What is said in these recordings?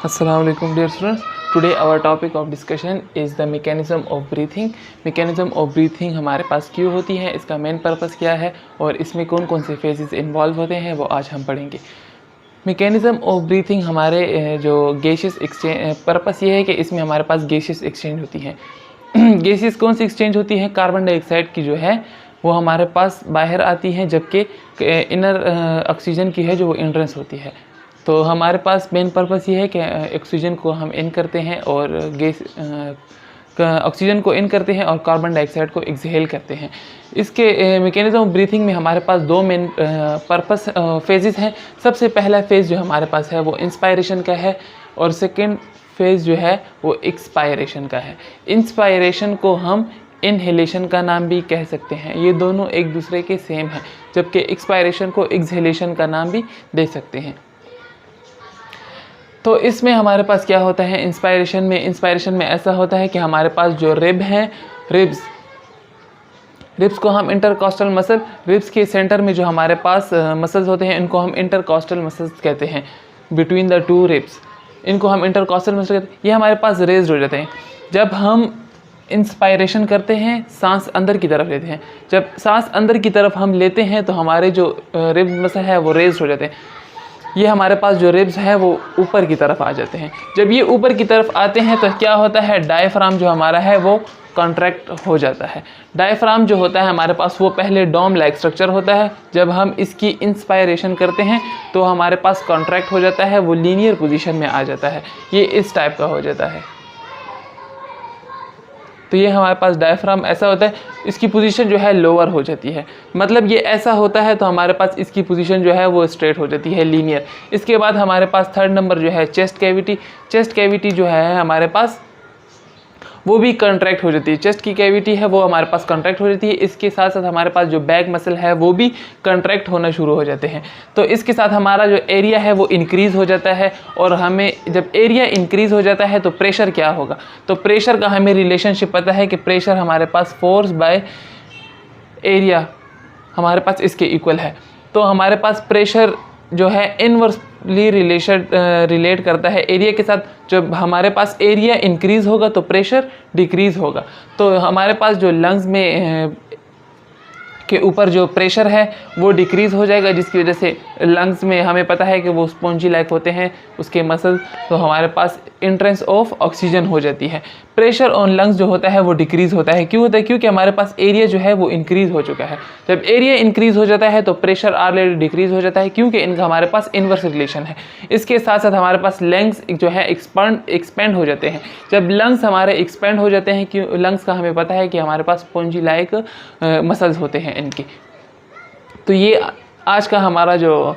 Assalamualaikum dear students. Today our topic of discussion is the mechanism of breathing. Mechanism of breathing हमारे पास क्यों होती है, इसका main purpose क्या है और इसमें कौन कौन से फेजेस इन्वॉल्व होते हैं वो आज हम पढ़ेंगे। मेकेनिज़्म ऑफ ब्रीथिंग हमारे जो गैसेस एक्सचेंज पर्पस ये है कि इसमें हमारे पास गैसेस एक्सचेंज होती हैं। गैसेस कौन सी एक्सचेंज होती हैं? कार्बन डाइऑक्साइड की जो है वो हमारे पास बाहर आती हैं, जबकि इनर ऑक्सीजन की है जो वो एंट्रेंस होती है। तो हमारे पास मेन पर्पस ये है कि ऑक्सीजन को हम इन करते हैं और गैस ऑक्सीजन को इन करते हैं और कार्बन डाइऑक्साइड को एक्सहेल करते हैं। इसके मैकेनिज्म ऑफ ब्रीथिंग में हमारे पास दो मेन पर्पस फेजेस हैं। सबसे पहला फेज़ जो हमारे पास है वो इंस्पायरेशन का है और सेकंड फेज़ जो है वो एक्सपायरेशन का है। इंस्पायरेशन को हम इनहेलेशन का नाम भी कह सकते हैं, ये दोनों एक दूसरे के सेम हैं, जबकि एक्सपायरेशन को एक्सहेलेशन का नाम भी दे सकते हैं। तो इसमें हमारे पास क्या होता है इंस्पायरेशन में ऐसा होता है कि हमारे पास जो रिब हैं, रिब्स को हम इंटरकॉस्टल मसल, रिब्स के सेंटर में जो हमारे पास मसल्स होते हैं इनको हम इंटरकॉस्टल मसल्स कहते हैं। बिटवीन द टू रिब्स इनको हम इंटरकॉस्टल मसल कहते हैं। ये हमारे पास रेज्ड हो जाते हैं। जब हम इंस्पायरेशन करते हैं सांस अंदर की तरफ लेते हैं, जब सांस अंदर की तरफ हम लेते हैं तो हमारे जो रिब मसल है वो रेज्ड हो जाते हैं। ये हमारे पास जो रिब्स हैं वो ऊपर की तरफ आ जाते हैं। जब ये ऊपर की तरफ आते हैं तो क्या होता है, डायफ्राम जो हमारा है वो कॉन्ट्रैक्ट हो जाता है। डायफ्राम जो होता है हमारे पास वो पहले डोम लाइक स्ट्रक्चर होता है। जब हम इसकी इंस्पायरेशन करते हैं तो हमारे पास कॉन्ट्रैक्ट हो जाता है, वो लीनियर पोजीशन में आ जाता है। ये इस टाइप का हो जाता है। तो ये हमारे पास डायफ्राम ऐसा होता है, इसकी पोजीशन जो है लोअर हो जाती है। मतलब ये ऐसा होता है तो हमारे पास इसकी पोजीशन जो है वो स्ट्रेट हो जाती है, लीनियर। इसके बाद हमारे पास थर्ड नंबर जो है चेस्ट कैविटी। चेस्ट कैविटी जो है हमारे पास वो भी कॉन्ट्रैक्ट हो जाती है। चेस्ट की कैविटी है वो हमारे पास कॉन्ट्रैक्ट हो जाती है। इसके साथ साथ हमारे पास जो बैक मसल है वो भी कॉन्ट्रैक्ट होना शुरू हो जाते हैं। तो इसके साथ हमारा जो एरिया है वो इंक्रीज़ हो जाता है और हमें जब एरिया इंक्रीज़ हो जाता है तो प्रेशर क्या होगा, तो प्रेशर का हमें रिलेशनशिप पता है कि प्रेशर हमारे पास फोर्स बाय एरिया हमारे पास इसके इक्वल है। तो हमारे पास प्रेशर जो है इनवर्सली रिलेट करता है एरिया के साथ। जब हमारे पास एरिया इंक्रीज़ होगा तो प्रेशर डिक्रीज़ होगा। तो हमारे पास जो लंग्स में के ऊपर जो प्रेशर है वो डिक्रीज़ हो जाएगा, जिसकी वजह से लंग्स में हमें पता है कि वो स्पॉन्जी लाइक होते हैं उसके मसल। तो हमारे पास एंट्रेंस ऑफ ऑक्सीजन हो जाती है। प्रेशर ऑन लंग्स जो होता है वो डिक्रीज़ होता है। क्यों होता है? क्योंकि हमारे पास एरिया जो है वो इंक्रीज़ हो चुका है। जब एरिया इंक्रीज़ हो जाता है तो प्रेशर ऑलरेडी डिक्रीज़ हो जाता है, क्योंकि इनका हमारे पास इन्वर्स रिलेशन है। इसके साथ साथ हमारे पास लंग्स जो है एक्सपेंड हो जाते हैं। जब लंग्स हमारे एक्सपेंड हो जाते हैं, क्यों लंग्स का हमें पता है कि हमारे पास स्पॉन्जी लाइक मसल्स होते हैं इनकी। तो ये आज का हमारा जो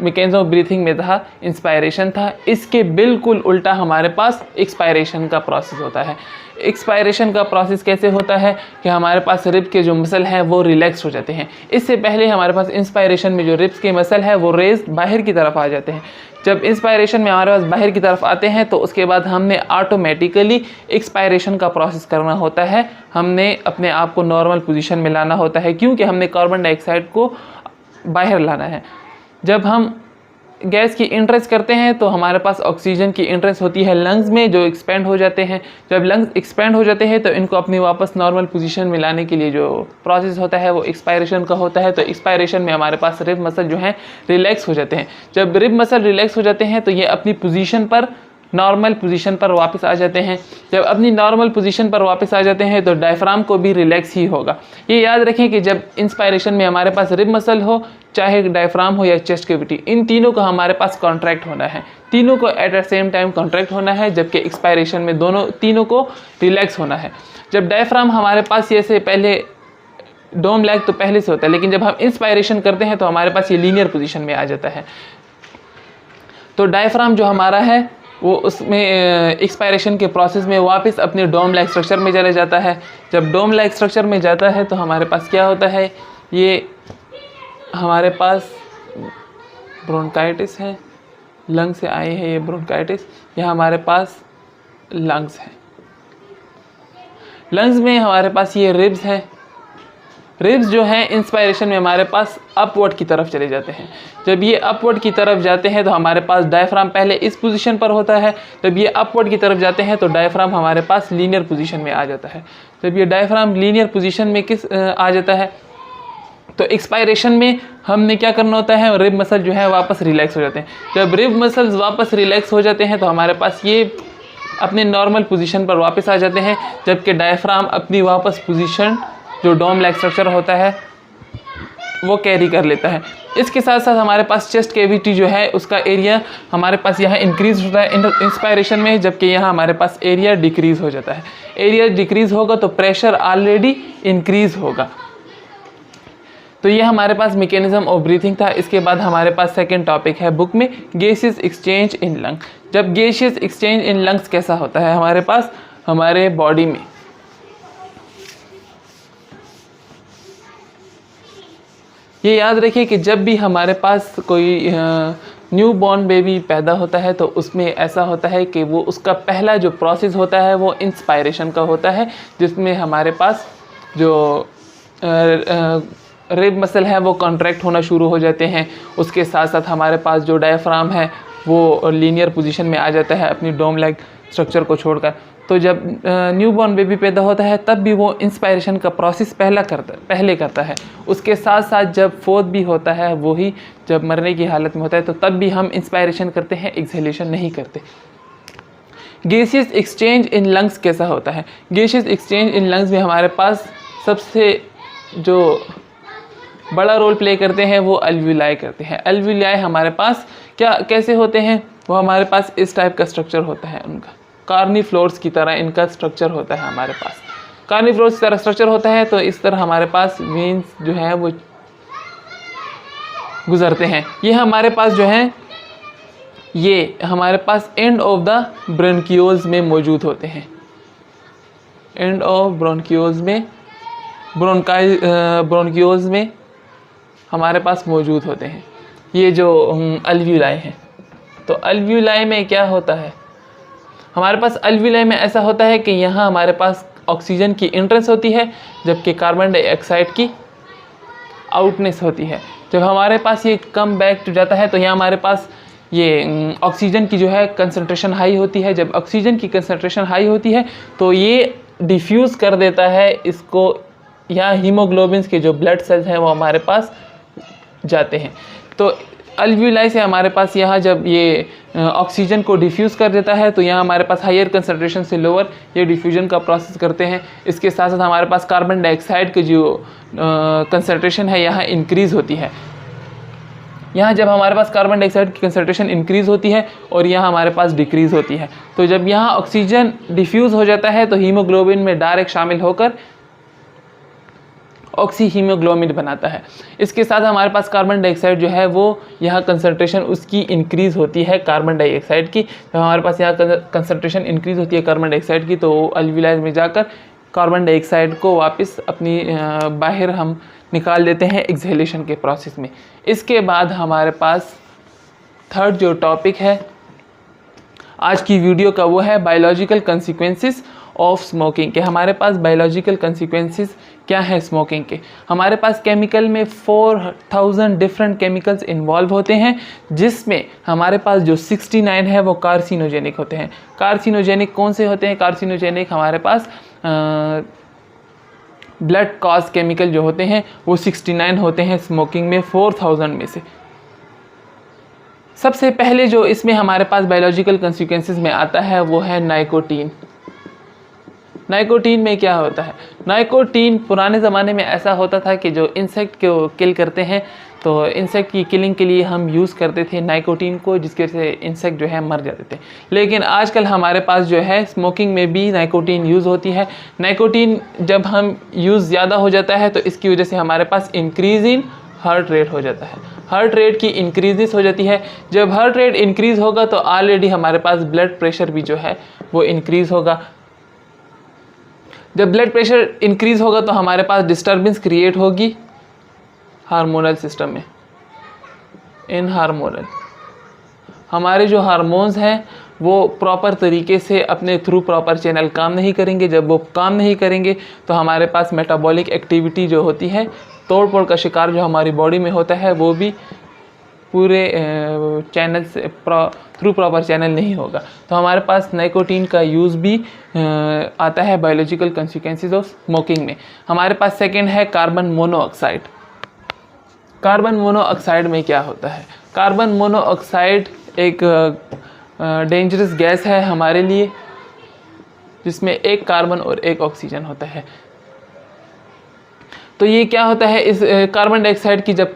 मैकेनिज्म ऑफ ब्रीथिंग में था इंस्पायरेशन था। इसके बिल्कुल उल्टा हमारे पास एक्सपायरेशन का प्रोसेस होता है। एक्सपायरेशन का प्रोसेस कैसे होता है कि हमारे पास रिब के जो मसल हैं वो रिलैक्स हो जाते हैं। इससे पहले हमारे पास इंस्पायरेशन में जो रिब्स के मसल है वो रेज बाहर की तरफ आ जाते हैं। जब इंस्पायरेशन में हमारे पास बाहर की तरफ आते हैं तो उसके बाद हमने ऑटोमेटिकली एक्सपायरेशन का प्रोसेस करना होता है। हमने अपने आप को नॉर्मल पोजीशन में लाना होता है, क्योंकि हमने कार्बन डाइऑक्साइड को बाहर लाना है। जब हम गैस की एंट्रेंस करते हैं तो हमारे पास ऑक्सीजन की एंट्रेंस होती है लंग्स में, जो एक्सपेंड हो जाते हैं। जब लंग्स एक्सपेंड हो जाते हैं तो इनको अपनी वापस नॉर्मल पोजीशन में लाने के लिए जो प्रोसेस होता है वो एक्सपायरेशन का होता है। तो एक्सपायरेशन में हमारे पास रिब मसल जो हैं रिलैक्स हो जाते हैं। जब रिब मसल रिलैक्स हो जाते हैं तो ये अपनी पोजीशन पर नॉर्मल पोजीशन पर वापस आ जाते हैं। जब अपनी नॉर्मल पोजीशन पर वापस आ जाते हैं तो डायफ्राम को भी रिलैक्स ही होगा। ये याद रखें कि जब इंस्पायरेशन में हमारे पास रिब मसल हो, चाहे डायफ्राम हो या चेस्ट कैविटी, इन तीनों का हमारे पास कॉन्ट्रैक्ट होना है। तीनों को at the same time contract होना है, जबकि एक्सपायरेशन में तीनों को रिलैक्स होना है। जब डायफ्राम हमारे पास ये से पहले डोम लाइक तो पहले से होता है, लेकिन जब हम इंस्पायरेशन करते हैं तो हमारे पास ये लीनियर पोजीशन में आ जाता है। तो डायफ्राम जो हमारा है वो उसमें एक्सपायरेशन के प्रोसेस में वापस अपने डोम लाइक स्ट्रक्चर में चले जाता है। जब डोम लाइक स्ट्रक्चर में जाता है तो हमारे पास क्या होता है, ये हमारे पास ब्रोंकाइटिस है, लंग से आए हैं ये ब्रोंकाइटिस। यह हमारे पास लंग्स है। लंग्स में हमारे पास ये रिब्स हैं, रिब्स जो हैं इंस्पायरेशन में हमारे पास अपवर्ड की तरफ चले जाते हैं। जब ये अपवर्ड की तरफ जाते हैं तो हमारे पास डायफ्राम पहले इस पोजीशन पर होता है। जब ये अपवर्ड की तरफ जाते हैं तो डायफ्राम हमारे पास लीनियर पोजीशन में आ जाता है। जब ये डायफ्राम लीनियर पोजीशन में आ जाता है तो एक्सपायरेशन में हमने क्या करना होता है, रिब मसल जो है वापस रिलैक्स हो जाते हैं। जब रिब मसल्स वापस रिलैक्स हो जाते हैं तो हमारे पास ये अपने नॉर्मल पोजीशन पर वापस आ जाते हैं, जबकि डायफ्राम अपनी वापस पोजीशन जो डोम लाइक स्ट्रक्चर होता है वो कैरी कर लेता है। इसके साथ साथ हमारे पास चेस्ट कैविटी जो है उसका एरिया हमारे पास यहाँ इंक्रीज होता है इंस्पायरेशन में, जबकि यहाँ हमारे पास एरिया डिक्रीज़ हो जाता है। एरिया डिक्रीज़ होगा तो प्रेशर ऑलरेडी इंक्रीज़ होगा। तो ये हमारे पास मैकेनिज्म ऑफ ब्रीथिंग था। इसके बाद हमारे पास सेकंड टॉपिक है बुक में, गैसेस एक्सचेंज इन लंग। जब गैसेस एक्सचेंज इन लंग्स कैसा होता है हमारे पास हमारे बॉडी में, ये याद रखिए कि जब भी हमारे पास कोई न्यू बॉर्न बेबी पैदा होता है तो उसमें ऐसा होता है कि वो उसका पहला जो प्रोसेस होता है वो इंस्पायरेशन का होता है, जिसमें हमारे पास जो रिब मसल है वो कॉन्ट्रैक्ट होना शुरू हो जाते हैं। उसके साथ साथ हमारे पास जो डायफ्राम है वो लीनियर पोजीशन में आ जाता है अपनी डोम लाइक स्ट्रक्चर को छोड़कर। तो जब न्यू बॉर्न बेबी पैदा होता है तब भी वो इंस्पायरेशन का प्रोसेस पहले करता है। उसके साथ साथ जब फोर्थ भी होता है वही जब मरने की हालत में होता है तो तब भी हम इंस्पायरेशन करते हैं, एक्सहेलेशन नहीं करते। गैसियस एक्सचेंज इन लंग्स कैसा होता है? गैसियस एक्सचेंज इन लंग्स में हमारे पास सबसे जो बड़ा रोल प्ले करते हैं वो अल्वियोलाई करते हैं। अल्वियोलाई हमारे पास कैसे होते हैं, वो हमारे पास इस टाइप का स्ट्रक्चर होता है उनका, कार्निफ्लोर्स की तरह इनका स्ट्रक्चर होता है हमारे पास। कार्निफ्लोर्स की तरह स्ट्रक्चर होता है तो इस तरह हमारे पास वेन्स जो है वो गुजरते हैं। ये हमारे पास जो है ये हमारे पास एंड ऑफ द ब्रोंकियोल्स में मौजूद होते हैं। एंड ऑफ ब्रोंकियोल्स में ब्रोंकियोल्स में हमारे पास मौजूद होते हैं ये जो अल्वियोलाई हैं। तो अल्वियोलाई में क्या होता है हमारे पास, अल्वियोलाई में ऐसा होता है कि यहाँ हमारे पास ऑक्सीजन की एंट्रेंस होती है जबकि कार्बन डाइऑक्साइड की आउटनेस होती है। जब हमारे पास ये कम बैक टू जाता है तो यहाँ हमारे पास ये ऑक्सीजन की जो है कंसंट्रेशन हाई होती है। जब ऑक्सीजन की कंसंट्रेशन हाई होती है तो ये डिफ्यूज़ कर देता है इसको, यहाँ हीमोग्लोबिन के जो ब्लड सेल्स हैं वो हमारे पास जाते हैं। तो अल्वियोलाई से हमारे पास यहाँ जब ये ऑक्सीजन को डिफ्यूज़ कर देता है तो यहाँ हमारे पास हायर कंसंट्रेशन से लोअर ये डिफ्यूजन का प्रोसेस करते हैं। इसके साथ साथ हमारे पास कार्बन डाइऑक्साइड की जो कंसंट्रेशन है यहाँ इंक्रीज़ होती है। यहाँ जब हमारे पास कार्बन डाइऑक्साइड की कंसंट्रेशन इंक्रीज़ होती है और यहाँ हमारे पास डिक्रीज़ होती है। तो जब यहाँ ऑक्सीजन डिफ्यूज़ हो जाता है तो हीमोग्लोबिन में डायरेक्ट शामिल होकर ऑक्सी हीमोग्लोबिन बनाता है। इसके साथ हमारे पास कार्बन डाइऑक्साइड जो है वो यहाँ कंसंट्रेशन उसकी इंक्रीज़ होती है कार्बन डाइऑक्साइड की। जब हमारे पास यहाँ कंसंट्रेशन इंक्रीज़ होती है कार्बन डाइऑक्साइड की तो अल्वियोलाई में जाकर कार्बन डाइऑक्साइड को वापस अपनी बाहर हम निकाल देते हैं एक्सहेलेशन के प्रोसेस में। इसके बाद हमारे पास थर्ड जो टॉपिक है आज की वीडियो का वो है बायोलॉजिकल कंसिक्वेंसेस ऑफ स्मोकिंग के। हमारे पास बायोलॉजिकल कंसिक्वेंसेस क्या है स्मोकिंग के? हमारे पास केमिकल में 4000 डिफरेंट केमिकल्स इन्वॉल्व होते हैं, जिसमें हमारे पास जो 69 है वो कार्सिनोजेनिक होते हैं। कार्सिनोजेनिक कौन से होते हैं? कार्सिनोजेनिक हमारे पास ब्लड कॉज केमिकल जो होते हैं वो 69 होते हैं स्मोकिंग में 4000 में से। सबसे पहले जो इसमें हमारे पास बायोलॉजिकल कंसिक्वेंसेस में आता है वो है नाइकोटीन। नाइकोटीन में क्या होता है? नाइकोटीन पुराने ज़माने में ऐसा होता था कि जो इंसेक्ट को किल करते हैं तो इंसेक्ट की किलिंग के लिए हम यूज़ करते थे नाइकोटीन को, जिसके वजह से इंसेक्ट जो है मर जाते थे। लेकिन आजकल हमारे पास जो है स्मोकिंग में भी नाइकोटीन यूज़ होती है। नाइकोटीन जब हम यूज़ ज़्यादा हो जाता है तो इसकी वजह से हमारे पास इंक्रीज़ इन हार्ट रेट हो जाता है। हार्ट रेट की इंक्रीज़ हो जाती है। जब हार्ट रेट इंक्रीज़ होगा तो ऑलरेडी हमारे पास ब्लड प्रेशर भी जो है वो इंक्रीज़ होगा। जब ब्लड प्रेशर इंक्रीज़ होगा तो हमारे पास डिस्टर्बेंस क्रिएट होगी हार्मोनल सिस्टम में। इन हार्मोनल हमारे जो हार्मोन्स हैं वो प्रॉपर तरीके से अपने थ्रू प्रॉपर चैनल काम नहीं करेंगे। जब वो काम नहीं करेंगे तो हमारे पास मेटाबॉलिक एक्टिविटी जो होती है, तोड़ फोड़ का शिकार जो हमारी बॉडी में होता है, वो भी पूरे चैनल से थ्रू प्रॉपर चैनल नहीं होगा। तो हमारे पास निकोटीन का यूज़ भी आता है बायोलॉजिकल कंसिक्वेंसेस ऑफ स्मोकिंग में। हमारे पास सेकंड है कार्बन मोनोऑक्साइड। कार्बन मोनोऑक्साइड में क्या होता है? कार्बन मोनोऑक्साइड एक डेंजरस गैस है हमारे लिए, जिसमें एक कार्बन और एक ऑक्सीजन होता है। तो ये क्या होता है, इस कार्बन डाइऑक्साइड की जब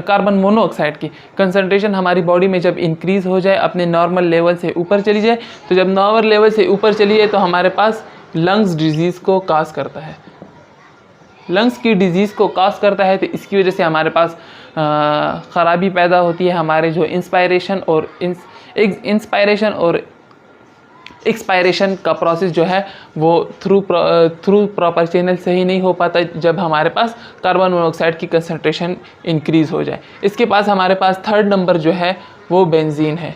कार्बन मोनोऑक्साइड की कंसंट्रेशन हमारी बॉडी में जब इंक्रीज़ हो जाए, अपने नॉर्मल लेवल से ऊपर चली जाए, तो जब नॉर्मल लेवल से ऊपर चली जाए तो हमारे पास लंग्स डिजीज़ को काज करता है। लंग्स की डिजीज़ को काज करता है, तो इसकी वजह से हमारे पास ख़राबी पैदा होती है। हमारे जो इंस्पायरेशन और एक्सपायरेशन का प्रोसेस जो है वो थ्रू प्रॉपर चैनल से ही नहीं हो पाता जब हमारे पास कार्बन मोनोऑक्साइड की कंसंट्रेशन इंक्रीज़ हो जाए। इसके पास हमारे पास थर्ड नंबर जो है वो बेंजीन है।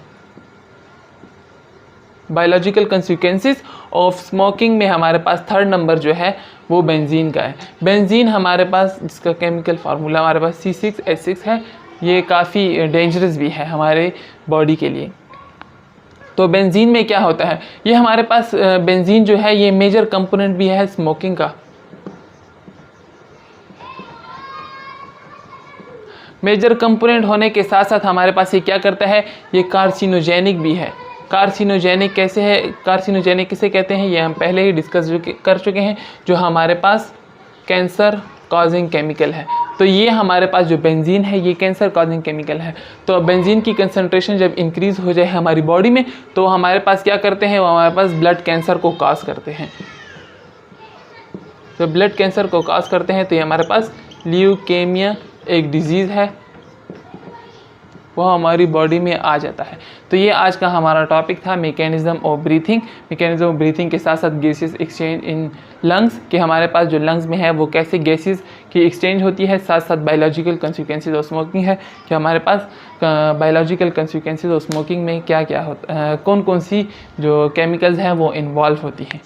बायोलॉजिकल कंसिक्वेंसेस ऑफ स्मोकिंग में हमारे पास थर्ड नंबर जो है वो बेंजीन का है। बेंजीन हमारे पास, जिसका केमिकल फार्मूला हमारे पास C6H6 है, ये काफ़ी डेंजरस भी है हमारे बॉडी के लिए। तो बेंजीन में क्या होता है, ये हमारे पास बेंजीन जो है ये मेजर कंपोनेंट भी है स्मोकिंग का। मेजर कंपोनेंट होने के साथ साथ हमारे पास ये क्या करता है, ये कार्सिनोजेनिक भी है। कार्सिनोजेनिक कैसे है, कार्सिनोजेनिक किसे कहते हैं, ये हम पहले ही डिस्कस कर चुके हैं। जो हमारे पास कैंसर कॉजिंग केमिकल है, तो ये हमारे पास जो बेंजीन है ये कैंसर कॉजिंग केमिकल है। तो बेंजीन की कंसंट्रेशन जब इंक्रीज़ हो जाए हमारी बॉडी में, तो हमारे पास क्या करते हैं, वो हमारे पास ब्लड कैंसर को कॉज करते हैं। जब ब्लड कैंसर को कॉज करते हैं तो ये हमारे पास ल्यूकेमिया एक डिजीज़ है, वो हमारी बॉडी में आ जाता है। तो ये आज का हमारा टॉपिक था, mechanism of breathing. Mechanism of breathing के साथ साथ गैसेस एक्सचेंज इन लंग्स, कि हमारे पास जो लंग्स में है वो कैसे गैसेस की एक्सचेंज होती है। साथ साथ बायोलॉजिकल कंसिक्वेंसेस ऑफ स्मोकिंग है कि हमारे पास बायोलॉजिकल कंसिक्वेंसेस ऑफ स्मोकिंग में क्या क्या होता है, कौन कौन सी जो केमिकल्स हैं वो इन्वॉल्व होती हैं।